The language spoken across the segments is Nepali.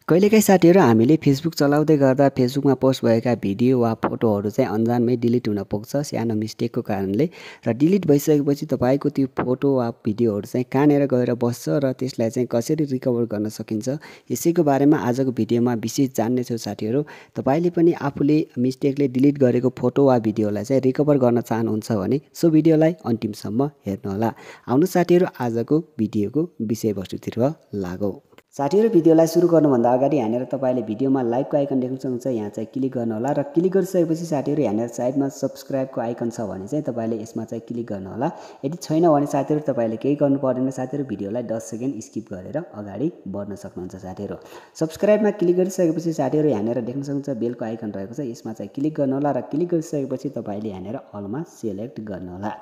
कहिलेकाहीँ साथीहरू हामीले फेसबुक चलाउँदै गर्दा फेसबुकमा पोस्ट भएका भिडियो वा फोटोहरू चाहिँ अन्जानमै डिलिट हुन पुग्छ सानो मिस्टेकको कारणले। र डिलिट भइसकेपछि तपाईँको त्यो फोटो वा भिडियोहरू चाहिँ कहाँनिर गएर बस्छ र त्यसलाई चाहिँ कसरी रिकभर गर्न सकिन्छ, यसैको बारेमा आजको भिडियोमा विशेष जान्नेछौँ साथीहरू। तपाईँले पनि आफूले मिस्टेकले डिलिट गरेको फोटो वा भिडियोलाई चाहिँ रिकभर गर्न चाहनुहुन्छ भने सो भिडियोलाई अन्तिमसम्म हेर्नुहोला। आउनु साथीहरू आजको भिडियोको विषयवस्तुतिर लागौँ। साथीहरू भिडियोलाई सुरु गर्नुभन्दा अगाडि यहाँनिर तपाईँले भिडियोमा लाइकको आइकन देख्न सक्नुहुन्छ, यहाँ चाहिँ क्लिक गर्नुहोला र क्लिक गरिसकेपछि साथीहरू यहाँनिर साइडमा सब्सक्राइबको आइकन छ भने चाहिँ तपाईँले यसमा चाहिँ क्लिक गर्नुहोला। यदि छैन भने साथीहरू तपाईँले केही गर्नु पर्दैन, साथीहरू भिडियोलाई 10 सेकेन्ड स्किप गरेर अगाडि बढ्न सक्नुहुन्छ। साथीहरू सब्सक्राइबमा क्लिक गरिसकेपछि साथीहरू यहाँनिर देख्न सक्नुहुन्छ बेलको आइकन रहेको छ, यसमा चाहिँ क्लिक गर्नुहोला र क्लिक गरिसकेपछि तपाईँले यहाँनिर अलमा सेलेक्ट गर्नुहोला।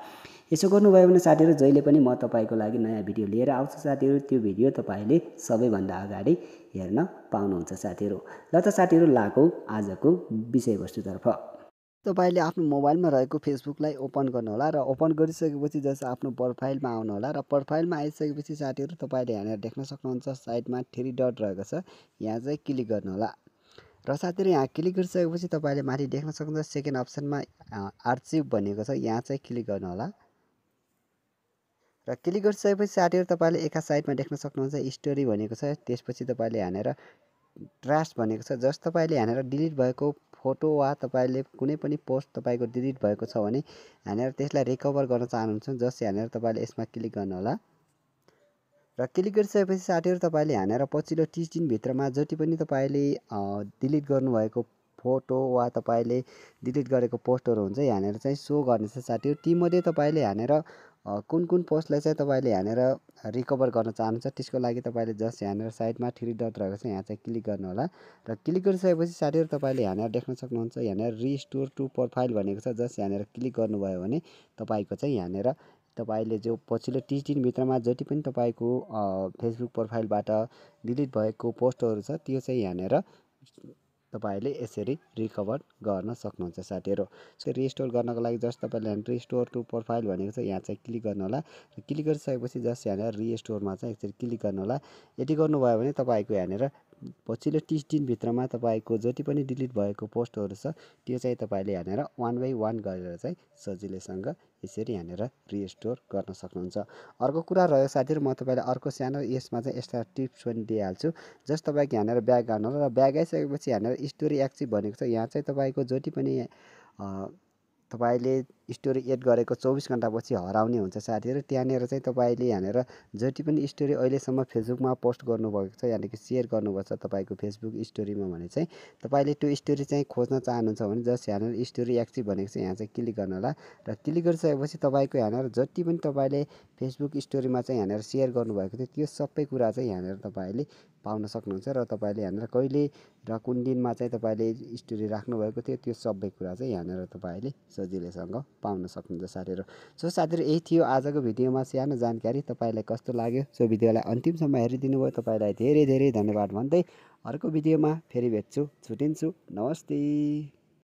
यसो गर्नुभयो भने साथीहरू जहिले पनि म तपाईँको लागि नयाँ भिडियो लिएर आउँछु साथीहरू, त्यो भिडियो तपाईँले सबैभन्दा अगाडि हेर्न पाउनुहुन्छ साथीहरू। ल त साथीहरू लागौँ आजको विषयवस्तुतर्फ। तपाईँले आफ्नो मोबाइलमा रहेको फेसबुकलाई ओपन गर्नुहोला र ओपन गरिसकेपछि जस्ट आफ्नो प्रोफाइलमा आउनुहोला र प्रोफाइलमा आइसकेपछि साथीहरू तपाईँले यहाँनिर देख्न सक्नुहुन्छ साइडमा 3 डट रहेको छ, यहाँ चाहिँ क्लिक गर्नुहोला र साथीहरू यहाँ क्लिक गरिसकेपछि तपाईँले माथि देख्न सक्नुहुन्छ सेकेन्ड अप्सनमा आर्चिभ भनेको छ, यहाँ चाहिँ क्लिक गर्नुहोला र क्लिक गरिसकेपछि साथीहरू तपाईँले एका साइडमा देख्न सक्नुहुन्छ स्टोरी भनेको छ, त्यसपछि तपाईँले यहाँनिर ट्र्यास भनेको छ। जस्ट तपाईँले यहाँनिर डिलिट भएको फोटो वा तपाईँले कुनै पनि पोस्ट तपाईँको डिलिट भएको छ भने यहाँनिर त्यसलाई रिकभर गर्न चाहनुहुन्छ, जस्ट यहाँनिर तपाईँले यसमा क्लिक गर्नुहोला र क्लिक गरिसकेपछि साथीहरू तपाईँले यहाँनिर पछिल्लो 30 दिनभित्रमा जति पनि तपाईँले डिलिट गर्नुभएको फोटो वा तपाईँले डिलिट गरेको पोस्टहरू हुन्छ यहाँनिर चाहिँ सो गर्नेछ साथीहरू। तीमध्ये तपाईँले यहाँनिर कुन कुन पोस्टलाई चाहिँ तपाईँले यहाँनिर रिकभर गर्न चाहनुहुन्छ त्यसको लागि तपाईँले जस्ट यहाँनिर साइडमा 3 डट रहेको छ, यहाँ चाहिँ क्लिक गर्नुहोला र क्लिक गरिसकेपछि साथीहरू तपाईँले यहाँनिर देख्न सक्नुहुन्छ यहाँनिर रिस्टोर टु प्रोफाइल भनेको छ, जस्ट यहाँनिर क्लिक गर्नुभयो भने तपाईँको चाहिँ यहाँनिर तपाईँले जो पछिल्लो 30 दिनभित्रमा जति पनि तपाईँको फेसबुक प्रोफाइलबाट डिलिट भएको पोस्टहरू छ त्यो चाहिँ यहाँनिर तपाईँले यसरी रिकभर गर्न सक्नुहुन्छ साथीहरू। सो रिस्टोर गर्नको लागि जस्ट तपाईँले रिस्टोर टु प्रोफाइल भनेको छ, यहाँ चाहिँ क्लिक गर्नुहोला र क्लिक गरिसकेपछि जस्ट यहाँनिर रिस्टोरमा चाहिँ यसरी क्लिक गर्नुहोला। यदि गर्नुभयो भने तपाईँको यहाँनिर पछिल्लो 30 दिनभित्रमा तपाईँको जति पनि डिलिट भएको पोस्टहरू छ त्यो चाहिँ तपाईँले यहाँनिर 1 बाई 1 गरेर चाहिँ सजिलैसँग यसरी यहाँनिर रिस्टोर गर्न सक्नुहुन्छ। अर्को कुरा रह्यो साथीहरू, म तपाईँलाई अर्को सानो यसमा चाहिँ एक्स्ट्रा टिप्स पनि दिइहाल्छु। जस्ट तपाईँको यहाँनिर ब्याक गर्नुहोला र ब्याक आइसकेपछि यहाँनिर स्टोरी एक्टिभ भनेको छ, यहाँ चाहिँ तपाईँको जति पनि तपाईँले स्टोरी एड गरेको 24 घन्टापछि हराउने हुन्छ साथीहरू। त्यहाँनिर चाहिँ तपाईँले यहाँनिर जति पनि स्टोरी अहिलेसम्म फेसबुकमा पोस्ट गर्नुभएको छ यानि कि सेयर गर्नुभएको छ तपाईँको फेसबुक स्टोरीमा भने चाहिँ तपाईँले त्यो स्टोरी चाहिँ खोज्न चाहनुहुन्छ भने जस्ट यहाँनिर स्टोरी एक्टिभ भनेको छ, यहाँ चाहिँ क्लिक गर्नुहोला र क्लिक गरिसकेपछि तपाईँको यहाँनिर जति पनि तपाईँले फेसबुक स्टोरीमा चाहिँ यहाँनिर सेयर गर्नुभएको थियो त्यो सबै कुरा चाहिँ यहाँनिर तपाईँले पाउन सक्नुहुन्छ र तपाईँले यहाँनिर कहिले र कुन दिनमा चाहिँ तपाईँले स्टोरी राख्नुभएको थियो त्यो सबै कुरा चाहिँ यहाँनिर तपाईँले सजिलैसँग पाउन सक्नुहुन्छ साथीहरू। सो साथीहरू यही थियो आजको भिडियोमा सानो जानकारी, तपाईँलाई कस्तो लाग्यो सो भिडियोलाई अन्तिमसम्म हेरिदिनु भयो तपाईँलाई धेरै धेरै धन्यवाद भन्दै अर्को भिडियोमा फेरि भेट्छु, छुटिन्छु, नमस्ते।